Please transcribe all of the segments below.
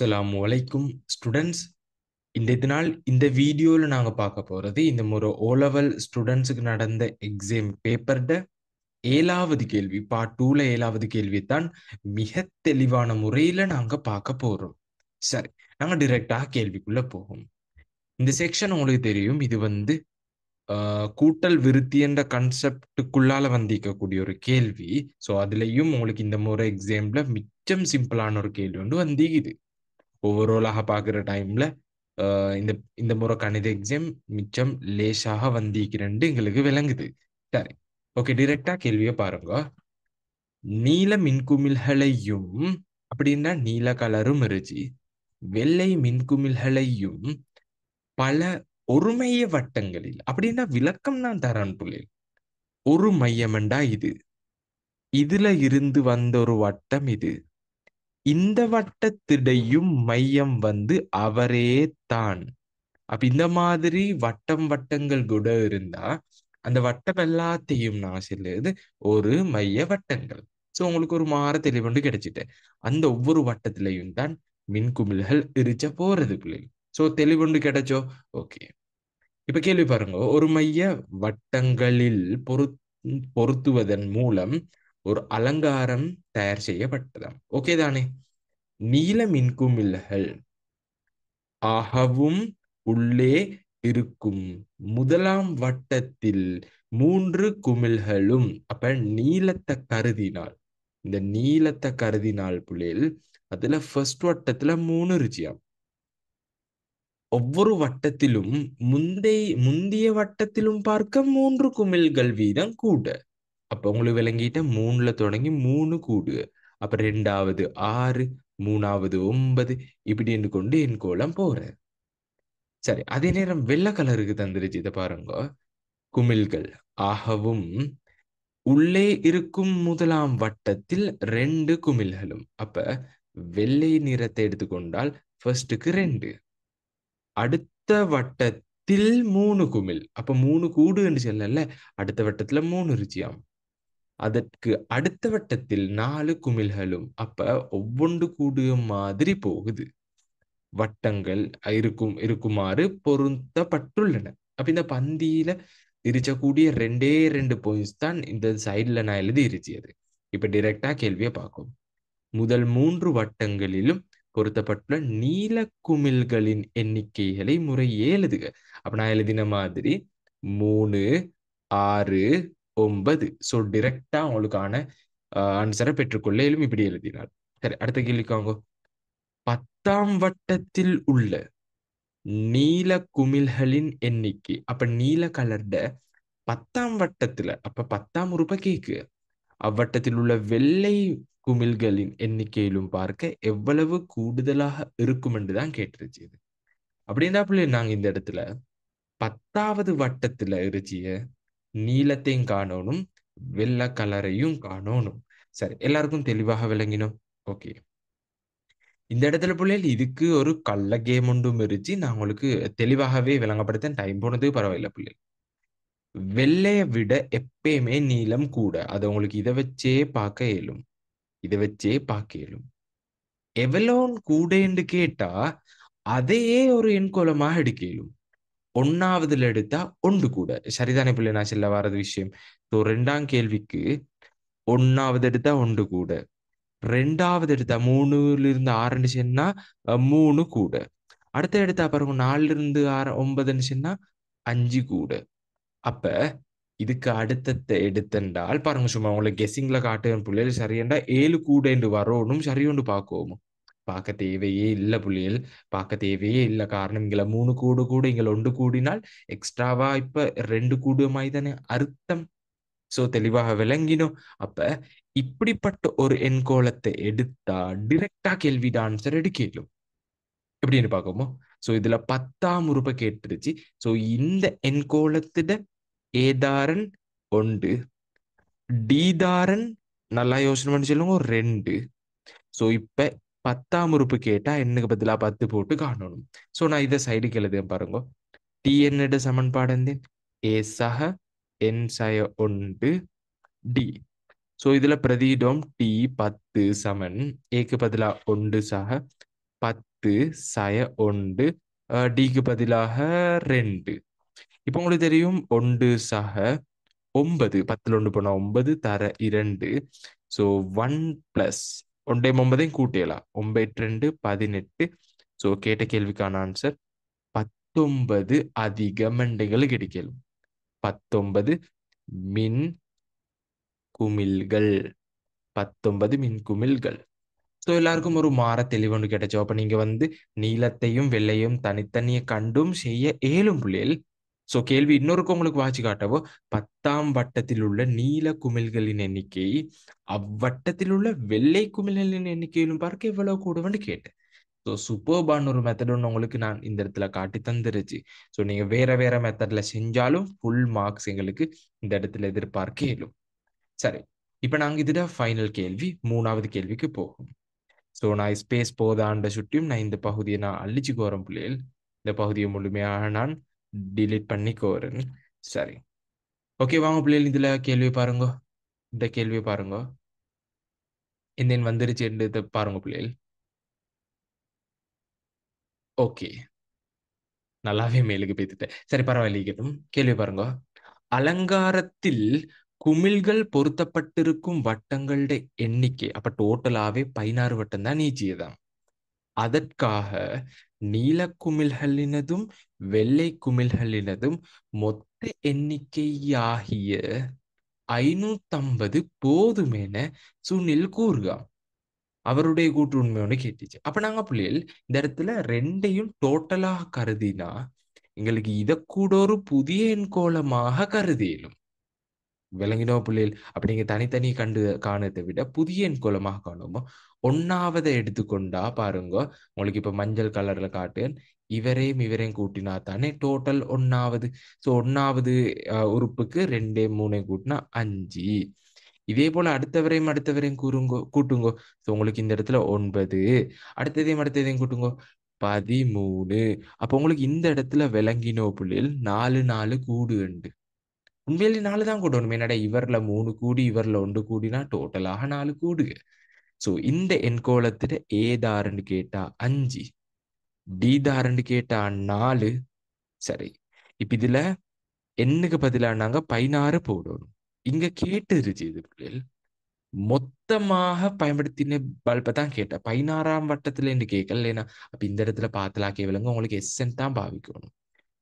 அஸ்ஸலாமு அலைக்கும் ஸ்டூடெண்ட்ஸ். இன்றைய நாள் இந்த வீடியோவில் நாங்கள் பார்க்க போகிறது இந்த முறை ஓலெவல் ஸ்டூடெண்ட்ஸுக்கு நடந்த எக்ஸாம் பேப்பர்ட 7வது கேள்வி, பார்ட் 2ல 7வது கேள்வி தான் மிக தெளிவான முறையில் நாங்கள் பார்க்க போகிறோம். சரி, நாங்கள் டிரெக்டாக கேள்விக்குள்ள போகும். இந்த செக்ஷன் உங்களுக்கு தெரியும், இது கூட்டல் விருத்தி என்ற கன்செப்டுக்குள்ளால வந்திருக்கக்கூடிய ஒரு கேள்வி. ஸோ அதுலேயும் உங்களுக்கு இந்த முறை எக்ஸாம்ல மிச்சம் சிம்பிளான ஒரு கேள்வி ஒன்று வந்திக்குது. ஓவராலாக பார்க்குற டைம்ல இந்த இந்த முறை கணித எக்ஸாம் மிச்சம் லேசாக வந்திருக்கிறேன்னு எங்களுக்கு விளங்குது. சரி, ஓகே, டிரெக்டா கேள்வியை பாருங்க. நீல மின்குமிழ்களையும் அப்படின்னா நீல கலரும் இருச்சு, வெள்ளை மின்குமிழ்களையும் பல ஒருமைய வட்டங்களில் அப்படின்னா விளக்கம் நான் தரேன் புள்ளி. ஒரு மையமண்டா இது, இதுல இருந்து வந்த ஒரு வட்டம் இது, இந்த வட்டத்திடையும் மையம் அவரே தான். அப்ப இந்த மாதிரி வட்டம் வட்டங்கள் கூட இருந்தா அந்த வட்டம் எல்லாத்தையும் நான் சொல்லுது ஒரு மைய வட்டங்கள். சோ உங்களுக்கு ஒரு மாற தெளிவுண்டு கிடைச்சிட்டு அந்த ஒவ்வொரு வட்டத்திலையும் தான் மின்குமிழ்கள் இருச்ச போறது பிள்ளைகள். சோ தெளிவுண்டு கிடைச்சோ? ஓகே, இப்ப கேள்வி பாருங்க. ஒரு மைய வட்டங்களில் பொருத்துவதன் மூலம் ஒரு அலங்காரம் தயார் செய்யப்பட்டதாம். ஓகே தானே? நீல மின்குமிழ்கள் ஆகவும் உள்ளே இருக்கும் முதலாம் வட்டத்தில் 3 குமிழ்களும். அப்ப நீளத்தை கருதினால், இந்த நீளத்தை கருதினால் புள்ளில் அதுல ஃபர்ஸ்ட் வட்டத்துல 3 இருச்சியாம். ஒவ்வொரு வட்டத்திலும் முந்திய வட்டத்திலும் பார்க்க 3 குமிழ்கள் வீதம் கூட. அப்ப உங்களுக்கு விளங்கிட்ட 3ல தொடங்கி 3 கூடு. அப்ப 2வது 6, 3வது 9, இப்படி கொண்டு என் கோலம் போற. சரி, அதே நேரம் வெள்ளை கலருக்கு தந்துருச்சு. இதை பாருங்க. குமிழ்கள் ஆகவும் உள்ளே இருக்கும் முதலாம் வட்டத்தில் 2 குமிழ்களும். அப்ப வெள்ளை நிறத்தை எடுத்துக்கொண்டால் ஃபர்ஸ்டுக்கு 2, அடுத்த வட்டத்தில் 3 குமிழ். அப்ப 3 கூடு என்று சொல்லல, அடுத்த வட்டத்துல 3 இருச்சியாம். அதற்கு அடுத்த வட்டத்தில் 4 குமிழ்களும். அப்ப ஒவ்வொன்று கூடிய மாதிரி போகுது, வட்டங்கள் இருக்குமாறு பொருத்தப்பட்டுள்ளன. அப்ப இந்த பந்தியில இருக்கக்கூடிய 2 பாயிண்ட்ஸ் தான் இந்த சைட்ல நான் எழுதி இருச்சியது. இப்ப டைரக்டா கேள்வியை பார்க்கும். முதல் 3 வட்டங்களிலும் பொருத்தப்பட்டுள்ள நீல குமிழ்களின் எண்ணிக்கைகளை முறையே எழுதுக. அப்ப நான் எழுதின மாதிரி 3, 6, 9. ஸோ டைரக்டா உங்களுக்கான ஆன்சரை பெற்றுக்கொள்ள எழும் இப்படி எழுதினார். சரி, அடுத்த கேள்விக்காங்க. 10ஆம் வட்டத்தில் உள்ள நீல குமிழ்களின் எண்ணிக்கை. அப்ப நீல கலர்ட 10ஆம் வட்டத்துல, அப்ப 10ஆம் உறுப்பை கேக்கு, அவ்வட்டத்தில் உள்ள வெள்ளை குமிழ்களின் எண்ணிக்கையிலும் பார்க்க எவ்வளவு கூடுதலாக இருக்கும் என்றுதான் கேட்டுருச்சு. அப்படின்னா பிள்ளை நாங்க இந்த இடத்துல 10வது வட்டத்துல இருச்சிய நீலத்தையும் காணணும், வெள்ளை கலரையும் காணணும். சரி, எல்லாருக்கும் தெளிவாக விளங்கினோம். ஓகே, இந்த இடத்துல பிள்ளைகள் இதுக்கு ஒரு கள்ள கேம் ஒன்றும் இருந்துச்சு. நான் உங்களுக்கு தெளிவாகவே விளங்கப்படுத்தேன். டைம் போனது பரவாயில்ல பிள்ளை. வெள்ளைய விட எப்பயுமே நீளம் கூட. அதை உங்களுக்கு இதை வச்சே பார்க்க இயலும், இதை வச்சே பார்க்க இயலும். எவ்வளோன் கூட என்று கேட்டா அதையே ஒரு எண்கோலமாக எடுக்க இயலும். 1வதுல எடுத்தா 1 கூட. சரிதானே பிள்ளை நான் சொல்ல வர்றது விஷயம்? ஸோ 2ஆம் கேள்விக்கு 1வது எடுத்தா 1 கூட, 2வது எடுத்தா 3ல இருந்து 6 சொன்னா 3 கூட, அடுத்த எடுத்தா பாருங்க 4ல இருந்து 6 9 சொன்னா 5 கூட. அப்ப இதுக்கு அடுத்தத்தை எடுத்தென்றால் பாருங்க, சும்மா உங்களுக்கு கெஸிங்ல காட்டுவேன் பிள்ளைகள். சரியண்டா 7 கூட என்று வரணும், சரியொன்று பார்க்கவும். பார்க்க தேவையே இல்லை புள்ளிகள், பார்க்க தேவையே இல்லை. காரணம் இங்கே 3 கூடு கூட இங்கே 1 கூடினால் எக்ஸ்ட்ராவா இப்ப 2 கூடுமாய் தானே அர்த்தம். சோ தெளிவாக விளங்கினோம். அப்ப இப்படிப்பட்ட ஒரு எண்கோலத்தை எடுத்தா டிரெக்டா கேள்விட ஆன்சர் எடுக்கலும். எப்படின்னு பார்க்கமோ. சோ இதுல 10ஆம் உறுப்பை கேட்டுருச்சு. சோ இந்த எண்கோலத்திட ஏதாரன் 1, டீதாரன் நல்லா யோசனை பண்ணி சொல்லுங்க 2. சோ இப்ப 10ஆம் உறுப்பு கேட்டா எண்ணுக்கு பதிலா 10 போட்டு காணணும். சோ நான் இதை சைடுக்கு எழுத பாருங்க. டி என்னோட சமன்பாடு ஏ சக என் சய 1 டி. சோ இதுல பிரதியிடம் டி 10 சமன் ஏக்கு பதிலா 1 சக 10 சய 1 டிக்கு பதிலாக 2. இப்போ உங்களுக்கு தெரியும் 1 சக 9 10ல் 1 போனா 9 தர 2. So 1 plus 1 9ஐயும் கூட்டியலாம் 9 2 18. ஸோ கேட்ட கேள்விக்கான ஆன்சர் 19 அதிக மண்டைகள் கிடைக்கலும். 19 மின் குமிழ்கள். 19 மின் குமிழ்கள். ஸோ எல்லாருக்கும் ஒரு மாற தெளிவொன்று கிடைச்சோம். அப்ப நீங்க வந்து நீலத்தையும் வெள்ளையும் தனித்தனியே கண்டும் செய்ய ஏழும் புள்ளியல். ஸோ கேள்வி இன்னொருக்கு உங்களுக்கு வாட்சி காட்டவோ 10ஆம் வட்டத்தில் உள்ள நீல குமிழ்களின் எண்ணிக்கை அவ்வட்டத்தில் உள்ள வெள்ளை குமிழ்களின் எண்ணிக்கையிலும் பார்க்க எவ்வளவு கூடுவன்னு கேட்டேன். ஸோ சூப்பர்பான ஒரு மெத்தட் ஒன்று உங்களுக்கு நான் இந்த இடத்துல காட்டி தந்துருச்சு. ஸோ நீங்க வேற வேற மெத்தட்ல செஞ்சாலும் ஃபுல் மார்க்ஸ் எங்களுக்கு இந்த இடத்துல எதிர்பார்க்க இயலும். சரி, இப்ப நாங்க இதுல ஃபைனல் கேள்வி 3வது கேள்விக்கு போகும். ஸோ நான் ஸ்பேஸ் போதாண்ட சுட்டியும் நான் இந்த பகுதியை நான் அழிச்சு கோரன் பிள்ளைகள். இந்த பகுதியை முழுமையாக நான் டிலீட் பண்ணி கோரன். சரி, ஓகே வாங்க பிள்ளைகள் இதுல கேள்வி பாருங்க. இந்த கேள்வியை பாருங்க. இந்த வந்துருச்சு பாருங்க பிள்ளைகள். ஓகே, நல்லாவே மேலுக்கு பேத்துட்டேன். சரி பரவாயில்லைக்கட்டும். கேள்வி பாருங்க. அலங்காரத்தில் குமிழ்கள் பொருத்தப்பட்டிருக்கும் வட்டங்களுடைய எண்ணிக்கை அப்ப டோட்டலாவே 16 வட்டம் தான் நீச்சியதான். அதற்காக நீல குமிழ்களினதும் வெள்ளை குமிழ்களினதும் மொத்த எண்ணிக்கையாகிய 550 போதுமென சுனில் கூறுகாம். அவருடைய கூற்று உண்மையோட கேட்டுச்சு. அப்ப நாங்க பிள்ளைகள் இந்த இடத்துல ரெண்டையும் டோட்டலாக கருதினா எங்களுக்கு இதை கூட ஒரு புதிய எண்கோளமாக கருதியலும். விளங்கினோ பிள்ளைகள். அப்படி நீங்க தனித்தனி கண்டு காணத்தை விட புதிய எண்கோளமாக காணுமோ. 1வது எடுத்துக்கொண்டா பாருங்க, உங்களுக்கு இப்ப மஞ்சள் கலர்ல காட்டேன். இவரையும் கூட்டினா தானே டோட்டல் 1வது. ஸோ 1வது உறுப்புக்கு 2 3 கூட்டினா 5. இதே போல அடுத்தவரையும் கூட்டுங்கோ. ஸோ உங்களுக்கு இந்த இடத்துல 9. அடுத்ததையும் கூட்டுங்கோ 13. அப்போ உங்களுக்கு இந்த இடத்துல விளங்கினோ பிள்ளைகள் 4 4 கூடு உண்டு. உண்மையிலே 4 தான் கூடணும். என்னடா இவர்ல 3 கூடி இவர்ல 1 கூடினா டோட்டலாக 4 கூடுக. ஸோ இந்த எண்கோளத்துல ஏதாருன்னு கேட்டா 5, டி தாருன்னு கேட்டா 4. சரி, இப்ப இதுல எண்ணுக்கு பதிலாக நாங்க 16 போடணும். இங்க கேட்டுருச்சு இது பிள்ளைகள். மொத்தமாக பயன்படுத்தின பல்பை தான் கேட்டேன். 16ஆம் வட்டத்துல என்று கேட்கல. ஏன்னா அப்ப இந்த இடத்துல பாத்தலாக்கே விளங்க உங்களுக்கு எஸ்என் தான் பாவிக்கணும்.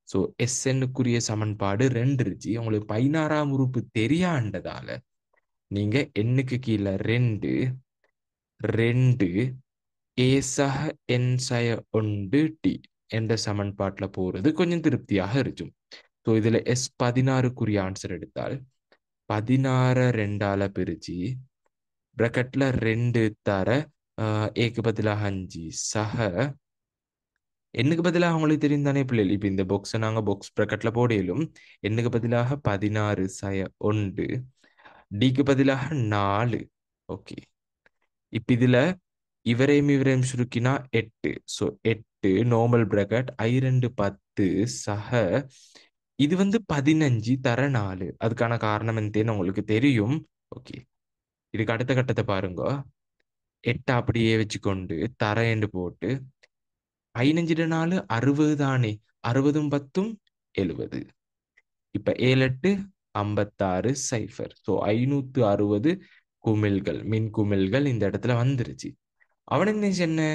ஸோ எஸ்என்னுக்குரிய சமன்பாடு 2 இருச்சு. உங்களுக்கு 16ஆம் உறுப்பு தெரியாண்டதால நீங்க எண்ணுக்கு கீழே 2 2 ஏசக என் சய 1 டி என்ற சமன்பாட்டுல போறது கொஞ்சம் திருப்தியாக இருக்கும். ஸோ இதுல S16க்குரிய ஆன்சர் எடுத்தால் 16 2ஆல பிரிச்சு பிராக்கெட்ல 2 தர ஏக்கு பதிலாக 5 சக எண்ணுக்கு பதிலாக உங்களுக்கு தெரியும் தானே பிள்ளைகள். இப்ப இந்த பாக்ஸை நாங்க பாக்ஸ் பிராக்கெட்ல போடையிலும் எண்ணுக்கு பதிலாக 16 சய 1 டிக்கு பதிலாக 4. ஓகே, இப்ப இதுல இவரையும் சுருக்கினா 8. ஸோ 8 நார்மல் பிராக்கெட் 2 10 சக இது 15 தர 4. அதுக்கான காரணம் என்னன்னு உங்களுக்கு தெரியும். ஓகே, இதுக்கு அடுத்த கட்டத்தை பாருங்க. 8 அப்படியே வச்சுக்கொண்டு தர என்று போட்டு 15 4 60 தானே. 60 10 70. இப்ப 7 8 56 சைஃபர். ஸோ 560 குமிழ்கள் மின் குமிழ்கள் இந்த இடத்துல வந்துருச்சு. அவன் என்ன சொன்ன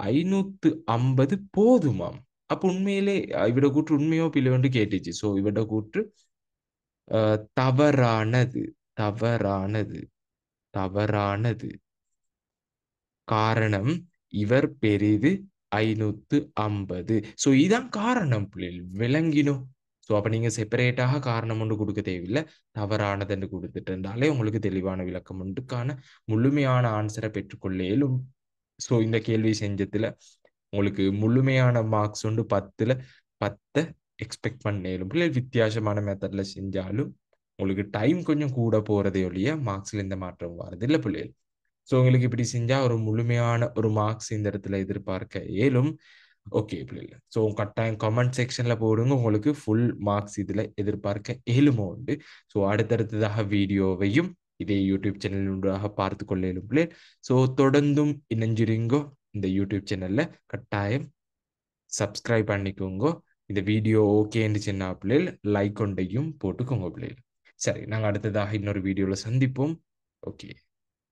550 போதுமாம். அப்ப உண்மையிலே இவட கூற்று உண்மையோ பிள்ளையோண்டு கேட்டுச்சு. ஸோ இவட கூற்று தவறானது தவறானது தவறானது. காரணம் இவர் பெரிது 550. ஸோ இதான் காரணம் பிள்ளைகள். விளங்கினோம். ஸோ அப்ப நீங்க செப்பரேட்டாக காரணம் ஒன்று கொடுக்க தேவையில்லை. தவறானது என்று கொடுத்துட்டு உங்களுக்கு தெளிவான விளக்கம் ஒன்றுக்கான முழுமையான ஆன்சரை பெற்றுக்கொள்ள இயலும். ஸோ இந்த கேள்வி செஞ்சதுல உங்களுக்கு முழுமையான மார்க்ஸ் உண்டு. 10ல் 10 எக்ஸ்பெக்ட் பண்ணேலும் பிள்ளைகள் வித்தியாசமான மெத்தட்ல செஞ்சாலும் உங்களுக்கு டைம் கொஞ்சம் கூட போறதே ஒழிய மார்க்ஸ்ல இந்த மாற்றம் வருது இல்லை பிள்ளைகள். ஸோ உங்களுக்கு இப்படி செஞ்சா ஒரு முழுமையான ஒரு மார்க்ஸ் இந்த இடத்துல எதிர்பார்க்க இயலும். ஓகே பிள்ளைகள். ஸோ கட்டாயம் கமெண்ட் செக்ஷன்ல போடுங்க. உங்களுக்கு ஃபுல் மார்க்ஸ் இதுல எதிர்பார்க்க இயலுமோ உண்டு. ஸோ அடுத்தடுத்ததாக வீடியோவையும் இதே யூடியூப் சேனல் பார்த்து கொள்ள இயலும் பிள்ளைகள். ஸோ தொடர்ந்தும் இணைஞ்சிருங்கோ. இந்த யூடியூப் சேனல்ல கட்டாயம் சப்ஸ்கிரைப் பண்ணிக்கோங்க. இந்த வீடியோ ஓகேன்னு சின்ன பிள்ளைகள் லைக் கொண்டையும் போட்டுக்கோங்க பிள்ளைகள். சரி, நாங்கள் அடுத்ததாக இன்னொரு வீடியோவில் சந்திப்போம். ஓகே.